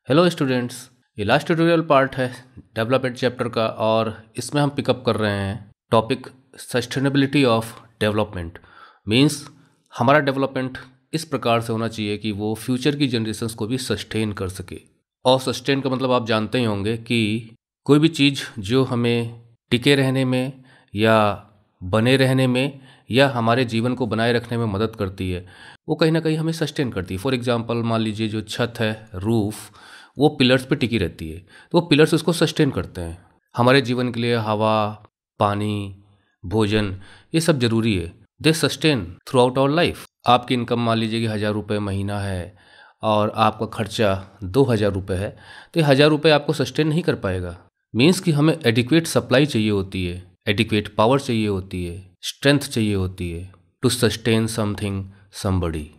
Hello students, ये last tutorial part है development chapter का और इसमें हम पिकअप कर रहे हैं topic sustainability of development. Means हमारा डेवलपमेंट इस प्रकार से होना चाहिए कि वो फ्यूचर की जनरेशन्स को भी सस्टेन कर सके। और सस्टेन का मतलब आप जानते ही होंगे कि कोई भी चीज़ जो हमें टिके रहने में या बने रहने में या हमारे जीवन को बनाए रखने में मदद करती है, वो कहीं ना कहीं हमें सस्टेन करती है। फॉर एग्जांपल मान लीजिए जो छत है, रूफ, वो पिलर्स पे टिकी रहती है, तो वो पिलर्स उसको सस्टेन करते हैं। हमारे जीवन के लिए हवा, पानी, भोजन, ये सब जरूरी है। They sustain throughout our life. आपकी इनकम मान लीजिए कि 1000 रुपये महीना है और आपका खर्चा 2000 रुपये है, तो ये 1000 रुपये आपको सस्टेन नहीं कर पाएगा। मीन्स कि हमें एडिक्वेट सप्लाई चाहिए होती है, एडिक्वेट पावर चाहिए होती है, स्ट्रेंथ चाहिए होती है टू सस्टेन समथिंग समबडी।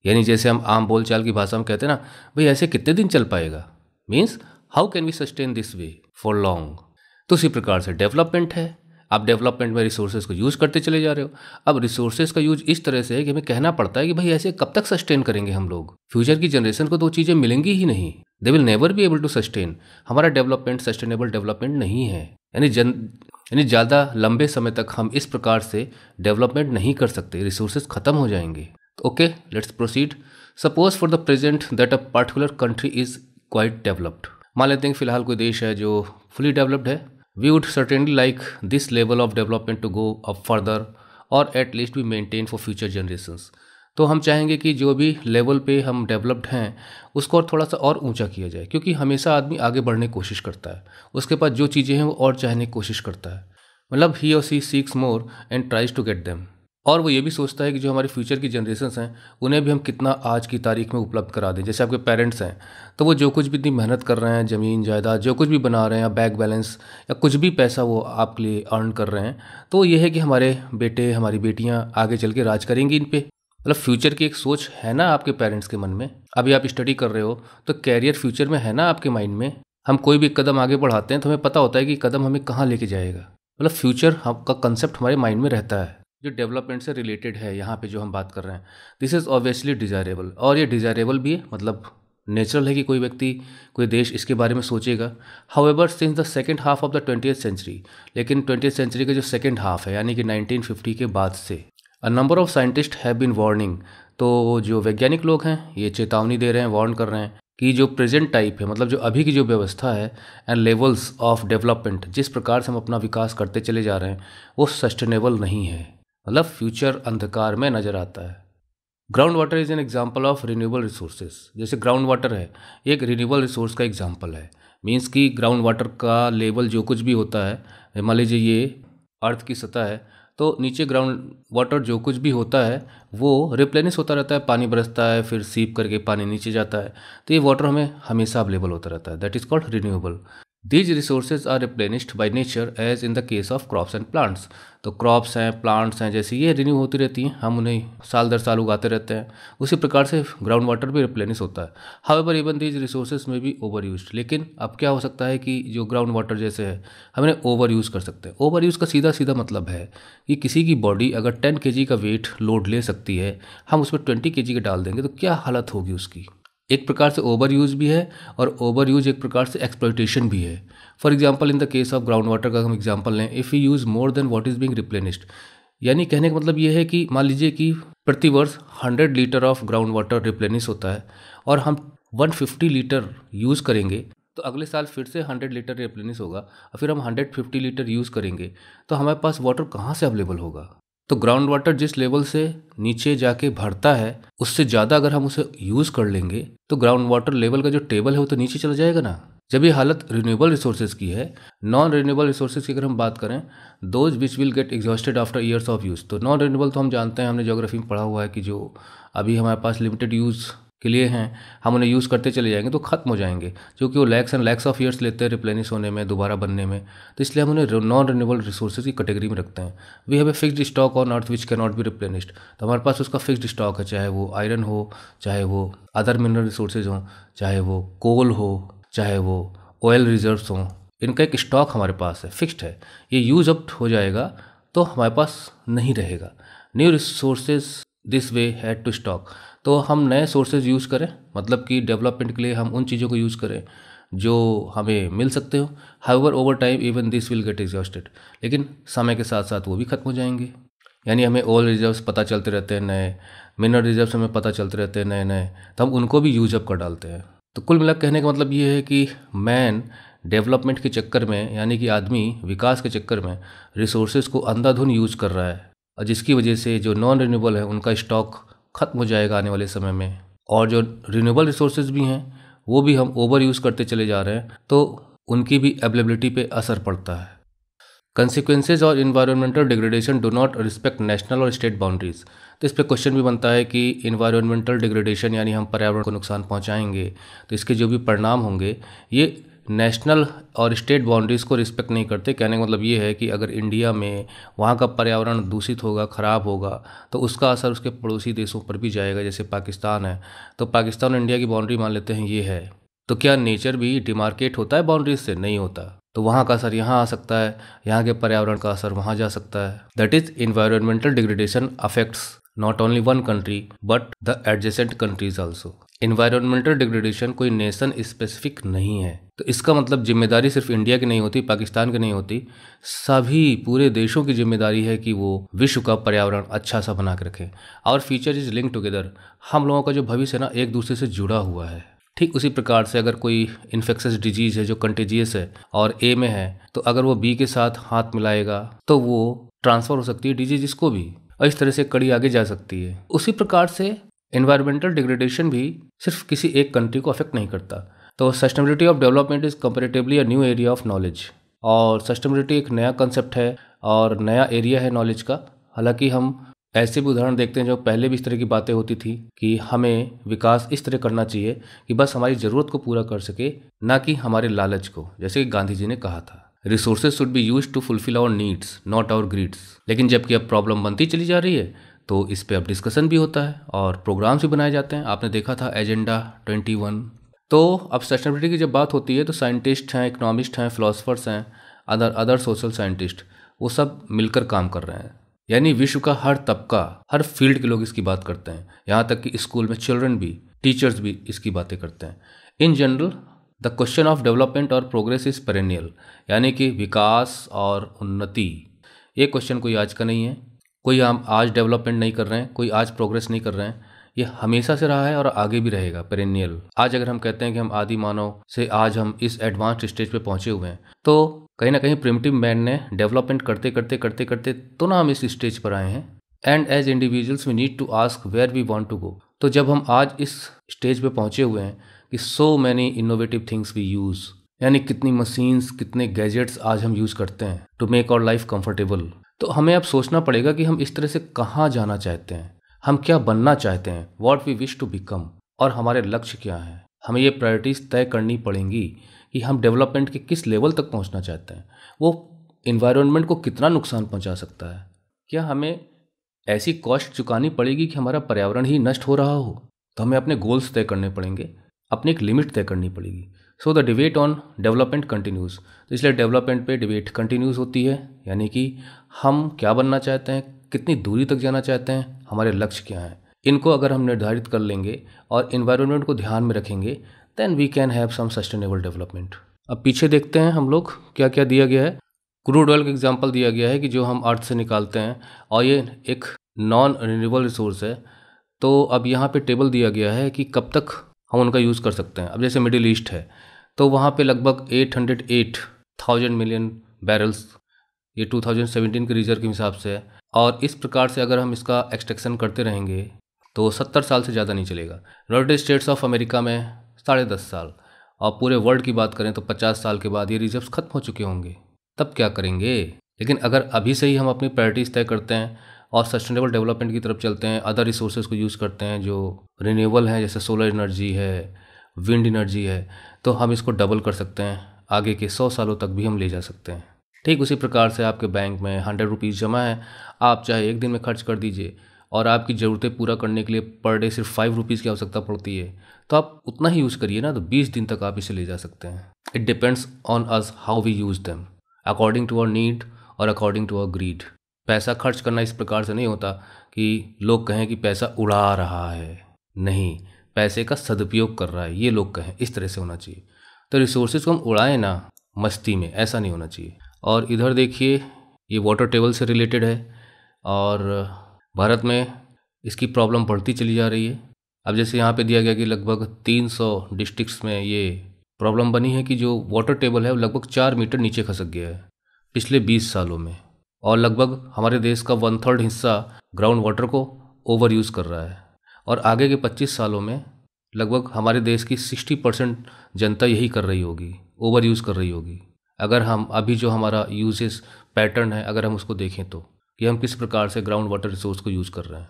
यानी जैसे हम आम बोलचाल की भाषा में कहते हैं ना, भाई ऐसे कितने दिन चल पाएगा। Means how can we sustain this way for long. तो उसी प्रकार से डेवलपमेंट है। आप डेवलपमेंट में रिसोर्सेज को यूज़ करते चले जा रहे हो। अब रिसोर्सेज का यूज इस तरह से है कि हमें कहना पड़ता है कि भाई ऐसे कब तक सस्टेन करेंगे हम लोग। फ्यूचर की जनरेशन को तो चीज़ें मिलेंगी ही नहीं। They will never be able to sustain. हमारा डेवलपमेंट सस्टेनेबल डेवलपमेंट नहीं है। यानी ज़्यादा लंबे समय तक हम इस प्रकार से डेवलपमेंट नहीं कर सकते, रिसोर्सेज खत्म हो जाएंगे। Okay, let's proceed. Suppose for the present that a particular country is quite developed. मान लेते हैं कि फिलहाल कोई देश है जो फुली डेवलप्ड है। We would certainly like this level of development to go up further और at least be maintain for future generations. तो हम चाहेंगे कि जो भी लेवल पे हम डेवलप्ड हैं उसको और थोड़ा सा और ऊंचा किया जाए, क्योंकि हमेशा आदमी आगे बढ़ने की कोशिश करता है। उसके पास जो चीज़ें हैं वो और चाहने की कोशिश करता है। मतलब ही और she seeks more and tries to get them. और वो ये भी सोचता है कि जो हमारी फ्यूचर की जनरेशन्स हैं उन्हें भी हम कितना आज की तारीख में उपलब्ध करा दें। जैसे आपके पेरेंट्स हैं तो वो जो कुछ भी इतनी मेहनत कर रहे हैं, ज़मीन जायदाद जो कुछ भी बना रहे हैं, या बैंक बैलेंस या कुछ भी पैसा वो आपके लिए अर्न कर रहे हैं, तो ये है कि हमारे बेटे हमारी बेटियां आगे चल के राज करेंगी इन पे। मतलब फ्यूचर की एक सोच है ना आपके पेरेंट्स के मन में। अभी आप स्टडी कर रहे हो तो कैरियर फ्यूचर में है ना आपके माइंड में। हम कोई भी कदम आगे बढ़ाते हैं तो हमें पता होता है कि कदम हमें कहाँ लेके जाएगा। मतलब फ्यूचर का कंसेप्ट हमारे माइंड में रहता है जो डेवलपमेंट से रिलेटेड है। यहाँ पे जो हम बात कर रहे हैं, दिस इज़ ऑब्वियसली डिज़ायरेबल। और ये डिज़ायरेबल भी है, मतलब नेचुरल है कि कोई व्यक्ति, कोई देश इसके बारे में सोचेगा। However since the second half of the 20th century, लेकिन 20th सेंचुरी का जो सेकेंड हाफ है यानी कि 1950 के बाद से a number of scientist have been warning. तो जो वैज्ञानिक लोग हैं ये चेतावनी दे रहे हैं, वार्न कर रहे हैं कि जो प्रेजेंट टाइप है, मतलब जो अभी की जो व्यवस्था है एंड लेवल्स ऑफ डेवलपमेंट, जिस प्रकार से हम अपना विकास करते चले जा रहे हैं वो सस्टेनेबल नहीं है। मतलब फ्यूचर अंधकार में नजर आता है। Ground water is an example of renewable resources. जैसे ग्राउंड वाटर है, एक रिन्यूएबल रिसोर्स का एग्जाम्पल है। मीन्स कि ग्राउंड वाटर का लेवल जो कुछ भी होता है, मान लीजिए ये अर्थ की सतह है तो नीचे ग्राउंड वाटर जो कुछ भी होता है वो रिप्लेनिश होता रहता है। पानी बरसता है, फिर सीप करके पानी नीचे जाता है, तो ये वाटर हमें हमेशा अवेलेबल होता रहता है। That is called renewable. These resources are replenished by nature as in the case of crops and plants. तो क्रॉप्स हैं, प्लांट्स हैं, जैसे ये रिन्यू होती रहती हैं, हम उन्हें साल दर साल उगाते रहते हैं। उसी प्रकार से ग्राउंड वाटर भी रिप्लेनिश होता है। हाउएवर इवन दीज रिसोर्सेज में भी ओवर यूज्ड। लेकिन अब क्या हो सकता है कि जो ग्राउंड वाटर जैसे है हम इन्हें ओवर यूज़ कर सकते हैं। ओवर यूज़ का सीधा सीधा मतलब है कि किसी की बॉडी अगर 10 kg का वेट लोड ले सकती है, हम उसमें 20 kg का डाल देंगे तो क्या हालत होगी उसकी। एक प्रकार से ओवर यूज भी है और ओवर यूज एक प्रकार से एक्सप्लॉइटेशन भी है। For example in the case of ground water का हम एग्जांपल लें, if you use more than what is being replenished. यानी कहने का मतलब ये है कि मान लीजिए कि प्रति वर्ष 100 litre of ground water replenish होता है और हम 150 लीटर यूज़ करेंगे तो अगले साल फिर से 100 लीटर रिप्लेनिश होगा और फिर हम 150 लीटर यूज़ करेंगे तो हमारे पास वाटर कहाँ से अवेलेबल होगा। तो ग्राउंड वाटर जिस लेवल से नीचे जाके भरता है उससे ज़्यादा अगर हम उसे यूज़ कर लेंगे तो ग्राउंड वाटर लेवल का जो टेबल है वो तो नीचे चला जाएगा ना। जब ये हालत रिन्यूएबल रिसोर्सेज की है। नॉन रिन्यूएबल रिसोर्सेज की अगर हम बात करें, those which will get exhausted after years of use. तो नॉन रिन्यूएबल तो हम जानते हैं, हमने ज्योग्राफी में पढ़ा हुआ है कि जो अभी हमारे पास लिमिटेड यूज़ के लिए हैं, हम उन्हें यूज़ करते चले जाएंगे तो ख़त्म हो जाएंगे, क्योंकि वो lakhs and lakhs of years लेते हैं रिप्लेनिश होने में, दोबारा बनने में। तो इसलिए हम उन्हें नॉन रिन्यूएबल रिसोर्सेज की कैटेगरी में रखते हैं। We have a fixed stock on earth which can not be replenished. तो हमारे पास उसका फिक्स्ड स्टॉक है, चाहे वो आयरन हो, चाहे वो अदर मिनरल रिसोर्सेज हों, चाहे वो कोल हो, चाहे वो ऑयल रिजर्व्स हों। इनका एक स्टॉक हमारे पास है, फिक्स्ड है। ये यूज अप हो जाएगा तो हमारे पास नहीं रहेगा। New resources this way had to stock. तो हम नए सोर्सेज यूज़ करें, मतलब कि डेवलपमेंट के लिए हम उन चीज़ों को यूज़ करें जो हमें मिल सकते हो। However over time even this will get exhausted, लेकिन समय के साथ साथ वो भी खत्म हो जाएंगे। यानी हमें ऑयल रिजर्व्स पता चलते रहते हैं नए, मिनरल रिजर्व्स हमें पता चलते रहते हैं नए नए, तो हम उनको भी यूज अप कर डालते हैं। तो कुल मिलाकर कहने का मतलब ये है कि मैन डेवलपमेंट के चक्कर में, यानी कि आदमी विकास के चक्कर में रिसोर्सेज को अंधाधुन यूज कर रहा है, और जिसकी वजह से जो नॉन रिन्यूएबल है उनका स्टॉक खत्म हो जाएगा आने वाले समय में, और जो रिन्यूएबल रिसोर्सेज भी हैं वो भी हम ओवर यूज़ करते चले जा रहे हैं, तो उनकी भी अवेलेबिलिटी पे असर पड़ता है। कंसिक्वेंसेज और environmental degradation do not respect national और स्टेट बाउंड्रीज। तो इस पर क्वेश्चन भी बनता है कि इन्वायरमेंटल डिग्रेडेशन यानी हम पर्यावरण को नुकसान पहुंचाएंगे, तो इसके जो भी परिणाम होंगे ये नेशनल और स्टेट बाउंड्रीज़ को रिस्पेक्ट नहीं करते। कहने का मतलब ये है कि अगर इंडिया में वहाँ का पर्यावरण दूषित होगा, ख़राब होगा, तो उसका असर उसके पड़ोसी देशों पर भी जाएगा। जैसे पाकिस्तान है, तो पाकिस्तान और इंडिया की बाउंड्री मान लेते हैं ये है, तो क्या नेचर भी डिमार्केट होता है बाउंड्रीज से? नहीं होता। तो वहाँ का असर यहाँ आ सकता है, यहाँ के पर्यावरण का असर वहाँ जा सकता है। That is environmental degradation affects not only one country but the adjacent countries also. Environmental degradation कोई नेशन स्पेसिफिक नहीं है, तो इसका मतलब जिम्मेदारी सिर्फ इंडिया की नहीं होती, पाकिस्तान की नहीं होती, सभी पूरे देशों की जिम्मेदारी है कि वो विश्व का पर्यावरण अच्छा सा बना के रखें। और फ्यूचर इज लिंक टुगेदर, हम लोगों का जो भविष्य है ना एक दूसरे से जुड़ा हुआ है। ठीक उसी प्रकार से अगर कोई इन्फेक्शस डिजीज है जो कंटेजियस है और ए में है, तो अगर वो बी के साथ हाथ मिलाएगा तो वो ट्रांसफर हो सकती है डिजीज इसको भी, और इस तरह से कड़ी आगे जा सकती है। उसी प्रकार से एनवायरमेंटल डिग्रेडेशन भी सिर्फ किसी एक कंट्री को अफेक्ट नहीं करता। तो sustainability of development is comparatively a new area of knowledge, और सस्टेनेबिलिटी एक नया कंसेप्ट है और नया एरिया है नॉलेज का। हालांकि हम ऐसे भी उदाहरण देखते हैं जो पहले भी इस तरह की बातें होती थी कि हमें विकास इस तरह करना चाहिए कि बस हमारी ज़रूरत को पूरा कर सके, ना कि हमारे लालच को, जैसे कि गांधी जी ने कहा था resources should be used to fulfil our needs not our greeds. लेकिन जबकि अब प्रॉब्लम बनती चली जा रही है तो इस पर अब डिस्कशन भी होता है और प्रोग्राम्स भी बनाए जाते हैं। आपने देखा था एजेंडा 21। तो अब सस्टेनेबिलिटी की जब बात होती है तो साइंटिस्ट हैं, इकोनॉमिस्ट हैं, फिलोसफर्स हैं, अदर सोशल साइंटिस्ट, वो सब मिलकर काम कर रहे हैं। यानी विश्व का हर तबका, हर फील्ड के लोग इसकी बात करते हैं, यहाँ तक कि स्कूल में चिल्ड्रन भी, टीचर्स भी इसकी बातें करते हैं। In general the question of development और प्रोग्रेस इज पेरेनियल, यानी कि विकास और उन्नति, ये क्वेश्चन कोई आज का नहीं है। कोई हम आज डेवलपमेंट नहीं कर रहे हैं, कोई आज प्रोग्रेस नहीं कर रहे हैं, ये हमेशा से रहा है और आगे भी रहेगा, पेरेनियल। आज अगर हम कहते हैं कि हम आदि मानव से आज हम इस एडवांस्ड स्टेज पे पहुंचे हुए हैं, तो कहीं ना कहीं प्रिमिटिव मैन ने डेवलपमेंट करते करते करते करते तो ना हम इस स्टेज पर आए हैं। And as individuals we need to ask where we want to go. तो जब हम आज इस स्टेज पे पहुंचे हुए हैं कि so many innovative things we use, यानी कितनी मशीन्स, कितने गैजेट्स आज हम यूज़ करते हैं to make our life comfortable, तो हमें अब सोचना पड़ेगा कि हम इस तरह से कहाँ जाना चाहते हैं, हम क्या बनना चाहते हैं, what we wish to become, और हमारे लक्ष्य क्या हैं। हमें ये प्रायोरिटीज़ तय करनी पड़ेंगी कि हम डेवलपमेंट के किस लेवल तक पहुंचना चाहते हैं, वो इन्वायरमेंट को कितना नुकसान पहुंचा सकता है, क्या हमें ऐसी कॉस्ट चुकानी पड़ेगी कि हमारा पर्यावरण ही नष्ट हो रहा हो। तो हमें अपने गोल्स तय करने पड़ेंगे, अपनी एक लिमिट तय करनी पड़ेगी। So the debate on development continues, तो इसलिए डेवलपमेंट पे डिबेट कंटिन्यूज़ होती है, यानी कि हम क्या बनना चाहते हैं, कितनी दूरी तक जाना चाहते हैं, हमारे लक्ष्य क्या हैं। इनको अगर हम निर्धारित कर लेंगे और इन्वायरमेंट को ध्यान में रखेंगे, then we can have some sustainable development. अब पीछे देखते हैं हम लोग क्या क्या दिया गया है। क्रूड ऑयल का एग्जाम्पल दिया गया है कि जो हम अर्थ से निकालते हैं और ये एक नॉन रिन्यूएबल रिसोर्स है। तो अब यहाँ पे टेबल दिया गया है कि कब तक हम उनका यूज़ कर सकते हैं। अब जैसे मिडिल ईस्ट है तो वहाँ पे लगभग 808,000 मिलियन बैरल्स, ये 2017 के रिजर्व के हिसाब से है, और इस प्रकार से अगर हम इसका एक्सट्रैक्शन करते रहेंगे तो 70 साल से ज़्यादा नहीं चलेगा। यूनाइटेड स्टेट्स ऑफ अमेरिका में 10.5 साल, और पूरे वर्ल्ड की बात करें तो 50 साल के बाद ये रिजर्व्स खत्म हो चुके होंगे, तब क्या करेंगे। लेकिन अगर अभी से ही हम अपनी प्रायोरिटीज़ तय करते हैं और सस्टेनेबल डेवलपमेंट की तरफ चलते हैं, अदर रिसोर्सेज को यूज़ करते हैं जो रिन्यूएबल हैं, जैसे सोलर एनर्जी है, विंड एनर्जी है, तो हम इसको डबल कर सकते हैं, आगे के 100 सालों तक भी हम ले जा सकते हैं। ठीक उसी प्रकार से आपके बैंक में 100 रुपीज़ जमा है, आप चाहे एक दिन में खर्च कर दीजिए और आपकी ज़रूरतें पूरा करने के लिए पर डे सिर्फ 5 रुपीज़ की आवश्यकता पड़ती है, तो आप उतना ही यूज़ करिए ना, तो 20 दिन तक आप इसे ले जा सकते हैं। It depends on us how we use them, according to our need और अकॉर्डिंग टू आवर ग्रीड। पैसा खर्च करना इस प्रकार से नहीं होता कि लोग कहें कि पैसा उड़ा रहा है, नहीं, पैसे का सदुपयोग कर रहा है, ये लोग कहें, इस तरह से होना चाहिए। तो रिसोर्सेज को हम उड़ाएं ना मस्ती में, ऐसा नहीं होना चाहिए। और इधर देखिए, ये वाटर टेबल से रिलेटेड है और भारत में इसकी प्रॉब्लम बढ़ती चली जा रही है। अब जैसे यहाँ पे दिया गया कि लगभग 300 डिस्ट्रिक्ट्स में ये प्रॉब्लम बनी है कि जो वाटर टेबल है वो लगभग 4 मीटर नीचे खसक गया है पिछले 20 सालों में, और लगभग हमारे देश का 1/3 हिस्सा ग्राउंड वाटर को ओवर यूज़ कर रहा है। और आगे के 25 सालों में लगभग हमारे देश की 60% जनता यही कर रही होगी, ओवर यूज़ कर रही होगी। अगर हम अभी जो हमारा यूजेस पैटर्न है अगर हम उसको देखें तो कि हम किस प्रकार से ग्राउंड वाटर रिसोर्स को यूज़ कर रहे हैं।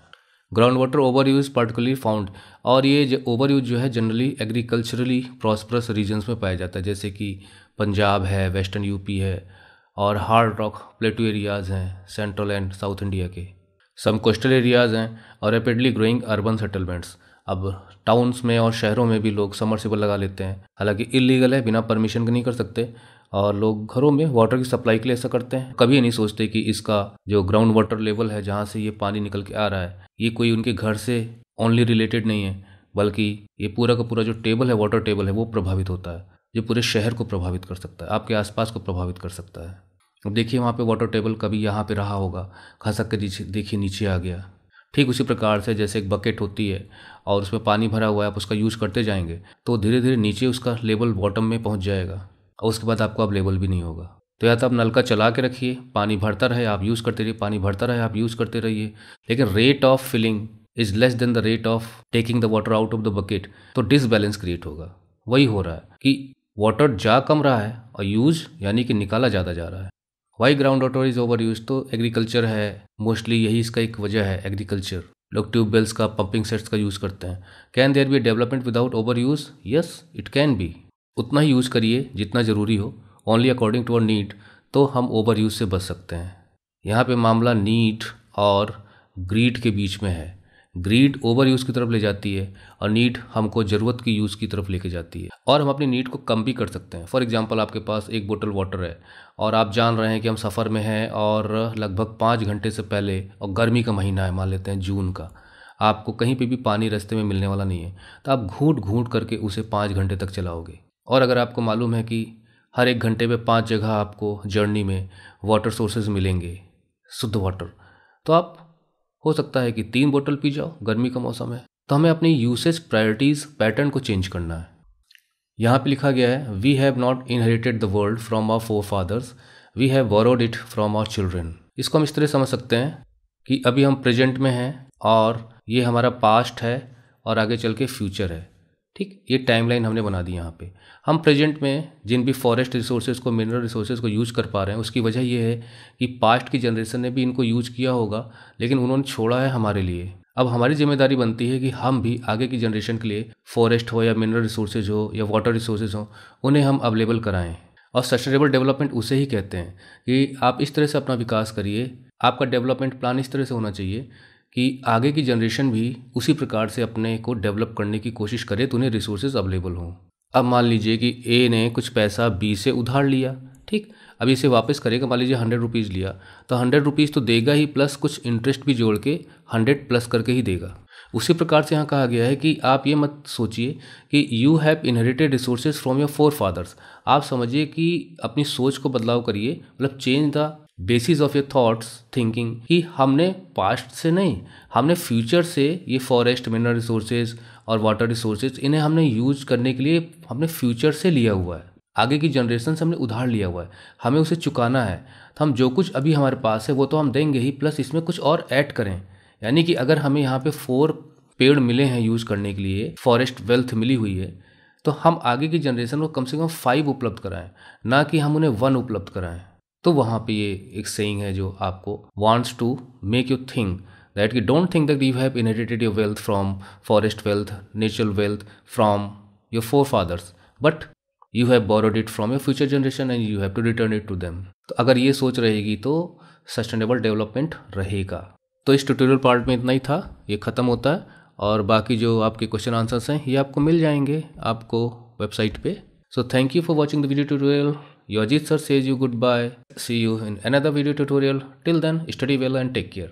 Ground water over use particularly found, और ये ओवर यूज़ जो है जनरली एग्रीकल्चरली प्रॉस्परस रीजन्स में पाया जाता है, जैसे कि पंजाब है, वेस्टर्न यूपी है, और हार्ड रॉक प्लेटू एरियाज़ हैं सेंट्रल एंड साउथ इंडिया के, सम कोस्टल एरियाज़ हैं, और रैपिडली ग्रोइंग अर्बन सेटलमेंट्स। अब टाउन्स में और शहरों में भी लोग समरसेबल लगा लेते हैं, हालांकि इलीगल है, बिना परमिशन के नहीं कर सकते, और लोग घरों में वाटर की सप्लाई के लिए ऐसा करते हैं। कभी नहीं सोचते कि इसका जो ग्राउंड वाटर लेवल है जहाँ से ये पानी निकल के आ रहा है, ये कोई उनके घर से ओनली रिलेटेड नहीं है, बल्कि ये पूरा का पूरा जो टेबल है, वाटर टेबल है, वो प्रभावित होता है, जो पूरे शहर को प्रभावित कर सकता है, आपके आसपास को प्रभावित कर सकता है। अब देखिए वहाँ पे वाटर टेबल कभी यहाँ पे रहा होगा, खसक के देखिए नीचे आ गया। ठीक उसी प्रकार से जैसे एक बकेट होती है और उसमें पानी भरा हुआ है, आप उसका यूज़ करते जाएंगे तो धीरे धीरे नीचे उसका लेवल बॉटम में पहुँच जाएगा, और उसके बाद आपको अब लेवल भी नहीं होगा। तो या तो आप नलका चला के रखिए, पानी भरता रहे, आप यूज़ करते रहिए, पानी भरता रहे, आप यूज़ करते रहिए, लेकिन rate of filling is less than the rate of taking the water out of the bucket, तो डिसबैलेंस क्रिएट होगा। वही हो रहा है कि वाटर जा कम रहा है और यूज़ यानी कि निकाला ज़्यादा जा रहा है। Why ground water is over use, तो एग्रीकल्चर है मोस्टली, यही इसका एक वजह है। एग्रीकल्चर, लोग ट्यूबवेल्स का, पंपिंग सेट्स का यूज़ करते हैं। Can there be development without over use? Yes, it can be. उतना ही यूज़ करिए जितना ज़रूरी हो, only according to our need, तो हम ओवर यूज़ से बच सकते हैं। यहाँ पे मामला नीड और ग्रीड के बीच में है। ग्रीड ओवर यूज़ की तरफ ले जाती है और नीड हमको ज़रूरत की यूज़ की तरफ लेके जाती है, और हम अपनी नीड को कम भी कर सकते हैं। फॉर एग्जांपल, आपके पास 1 बोतल वाटर है और आप जान रहे हैं कि हम सफ़र में हैं और लगभग 5 घंटे से पहले, और गर्मी का महीना है, मान लेते हैं जून का, आपको कहीं पे भी पानी रास्ते में मिलने वाला नहीं है, तो आप घूंट घूंट करके उसे 5 घंटे तक चलाओगे। और अगर आपको मालूम है कि हर 1 घंटे में 5 जगह आपको जर्नी में वाटर सोर्सेज मिलेंगे, शुद्ध वाटर, तो आप हो सकता है कि 3 बोतल पी जाओ, गर्मी का मौसम है। तो हमें अपनी यूसेज प्रायोरिटीज़ पैटर्न को चेंज करना है। यहाँ पे लिखा गया है, we have not inherited the world from our forefathers, we have borrowed it from our children. इसको हम इस तरह समझ सकते हैं कि अभी हम प्रेजेंट में हैं और ये हमारा पास्ट है और आगे चल के फ्यूचर है। ठीक, ये टाइमलाइन हमने बना दी यहाँ पे। हम प्रेजेंट में जिन भी फॉरेस्ट रिसोर्सेज को, मिनरल रिसोर्सेज को यूज़ कर पा रहे हैं, उसकी वजह ये है कि पास्ट की जनरेशन ने भी इनको यूज़ किया होगा, लेकिन उन्होंने छोड़ा है हमारे लिए। अब हमारी जिम्मेदारी बनती है कि हम भी आगे की जनरेशन के लिए फॉरेस्ट हो या मिनरल रिसोर्सेज हो या वाटर रिसोर्सेज हो, उन्हें हम अवेलेबल कराएं। और सस्टेनेबल डेवलपमेंट उसे ही कहते हैं कि आप इस तरह से अपना विकास करिए, आपका डेवलपमेंट प्लान इस तरह से होना चाहिए कि आगे की जनरेशन भी उसी प्रकार से अपने को डेवलप करने की कोशिश करे तो उन्हें रिसोर्सेज अवेलेबल हों। अब मान लीजिए कि ए ने कुछ पैसा बी से उधार लिया, ठीक, अब इसे वापस करेगा, मान लीजिए 100 रुपीज़ लिया, तो 100 रुपीज़ तो देगा ही, प्लस कुछ इंटरेस्ट भी जोड़ के 100 प्लस करके ही देगा। उसी प्रकार से यहाँ कहा गया है कि आप ये मत सोचिए कि you have inherited resources from your forefathers. आप समझिए कि अपनी सोच को बदलाव करिए, मतलब change the basis of your thoughts thinking, कि हमने पास्ट से नहीं, हमने फ्यूचर से ये फॉरेस्ट, मिनरल रिसोर्सेज और वाटर रिसोर्सेज, इन्हें हमने यूज करने के लिए हमने फ्यूचर से लिया हुआ है, आगे की जनरेशन से हमने उधार लिया हुआ है, हमें उसे चुकाना है। तो हम जो कुछ अभी हमारे पास है वो तो हम देंगे ही, प्लस इसमें कुछ और ऐड करें। यानी कि अगर हमें यहाँ पे 4 पेड़ मिले हैं यूज़ करने के लिए, फॉरेस्ट वेल्थ मिली हुई है, तो हम आगे की जनरेशन को कम से कम 5 उपलब्ध कराएं, ना कि हम उन्हें 1 उपलब्ध कराएं। तो वहाँ पे ये एक सेइंग है जो आपको wants to make you think that कि don't think that you have inherited your wealth from forest wealth, natural wealth from your forefathers, but you have borrowed it from your future generation and you have to return it to them. तो अगर ये सोच रहेगी तो sustainable development रहेगा। तो इस tutorial part में इतना ही था, ये ख़त्म होता है, और बाकी जो आपके क्वेश्चन आंसर्स हैं ये आपको मिल जाएंगे आपको वेबसाइट पे। So thank you for watching the video tutorial. Yojit sir says you goodbye. See you in another video tutorial. Till then, study well and take care.